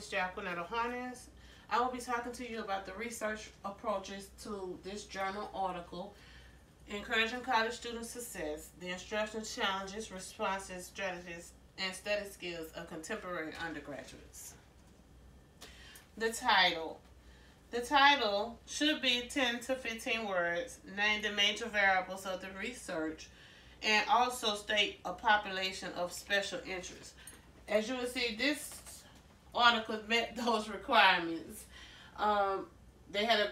is Jacqueline Harness. I will be talking to you about the research approaches to this journal article, Encouraging College Student Success, the Instructional Challenges, Responses, Strategies, and Study Skills of Contemporary Undergraduates. The title. The title should be 10 to 15 words, name the major variables of the research, and also state a population of special interest. As you will see, this article met those requirements. They had a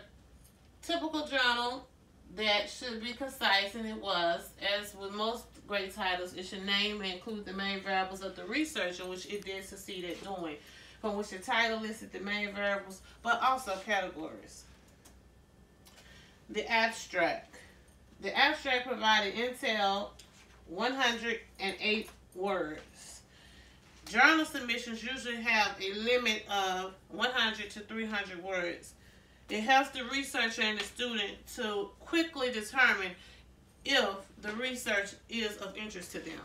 typical journal that should be concise, and it was. As with most great titles, it should name and include the main variables of the research, in which it did succeed at doing, from which the title listed the main variables, but also categories. The abstract. The abstract provided intel 108 words. Journal submissions usually have a limit of 100 to 300 words. It helps the researcher and the student to quickly determine if the research is of interest to them.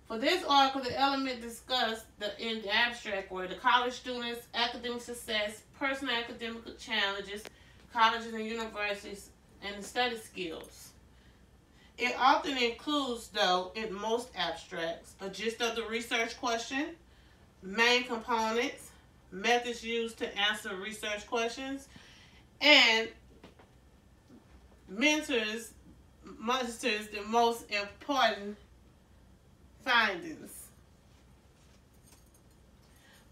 For this article, the element discussed in the abstract were the college students, academic success, personal academic challenges, colleges and universities, and the study skills. It often includes, though, in most abstracts, a gist of the research question, main components, methods used to answer research questions, and musters the most important findings.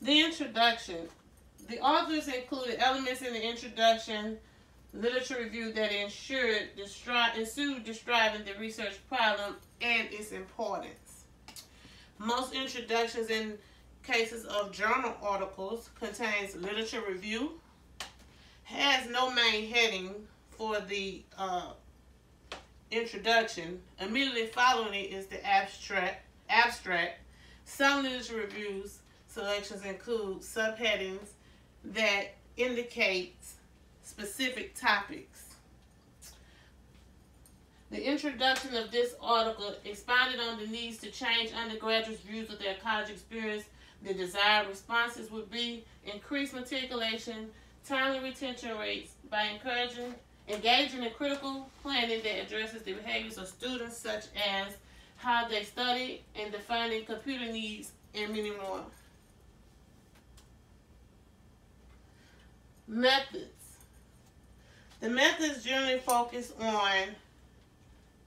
The introduction. The authors included elements in the introduction, literature review that ensued describing the research problem and its importance. Most introductions in cases of journal articles contains literature review, has no main heading for the introduction. Immediately following it is the abstract. Some literature reviews selections include subheadings that indicate specific topics. The introduction of this article expounded on the needs to change undergraduates' views of their college experience. The desired responses would be increased matriculation, timely retention rates by engaging in critical planning that addresses the behaviors of students, such as how they study and defining computer needs, and many more. Methods. The methods generally focus on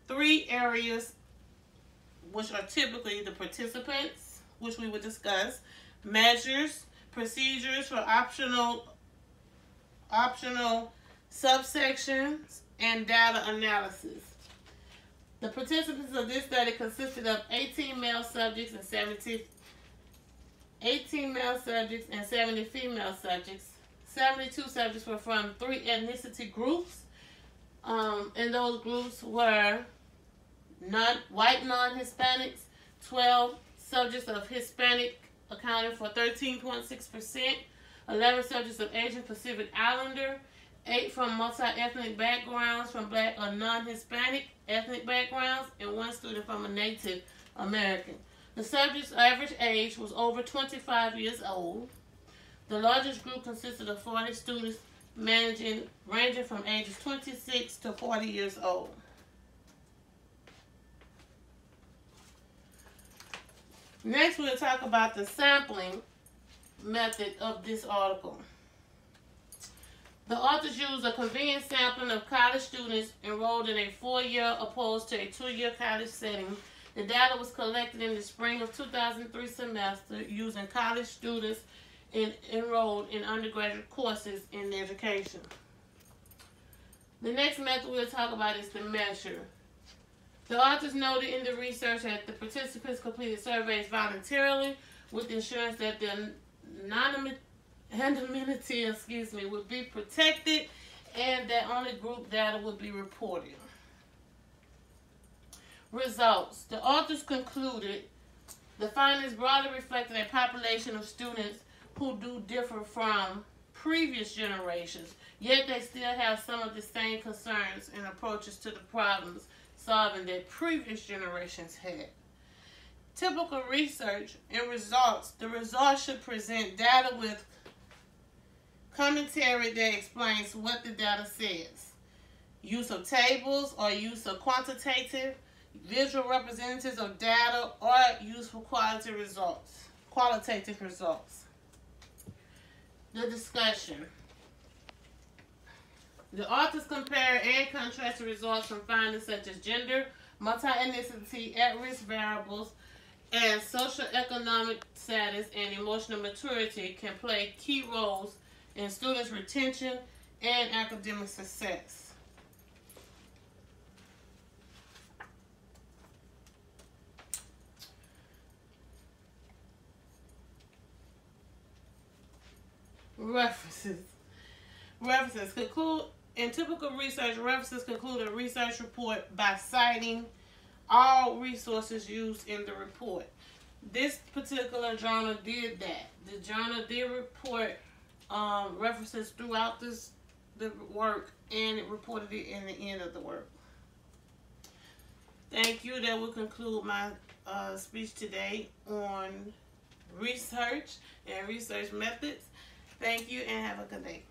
3 areas, which are typically the participants, which we would discuss, measures, procedures for optional subsections, and data analysis. The participants of this study consisted of 18 male subjects and 70 female subjects. 72 subjects were from 3 ethnicity groups, and those groups were white non-Hispanics. 12 subjects of Hispanic accounted for 13.6%, 11 subjects of Asian Pacific Islander, 8 from multi-ethnic backgrounds, from Black or non-Hispanic ethnic backgrounds, and 1 student from a Native American. The subject's average age was over 25 years old. The largest group consisted of 40 students ranging from ages 26 to 40 years old. Next, we'll talk about the sampling method of this article. The authors used a convenient sampling of college students enrolled in a 4-year opposed to a 2-year college setting. The data was collected in the spring of 2003 semester using college students enrolled in undergraduate courses in education. The next method we'll talk about is the measure. The authors noted in the research that the participants completed surveys voluntarily with assurance that their anonymity would be protected and that only group data would be reported. Results. The authors concluded the findings broadly reflected a population of students who do differ from previous generations, yet they still have some of the same concerns and approaches to the problems solving that previous generations had. typical research and results. The results should present data with commentary that explains what the data says. Use of tables or use of quantitative, visual representatives of data, or use for qualitative results. The discussion. The authors compare and contrast the results from findings such as gender, multi-ethnicity, at-risk variables, and socioeconomic status and emotional maturity can play key roles in students' retention and academic success. References. In typical research, references conclude a research report by citing all resources used in the report. This particular journal did that. The journal did report references throughout the work, and it reported it in the end of the work. Thank you. That will conclude my speech today on research and research methods. Thank you, and have a good day.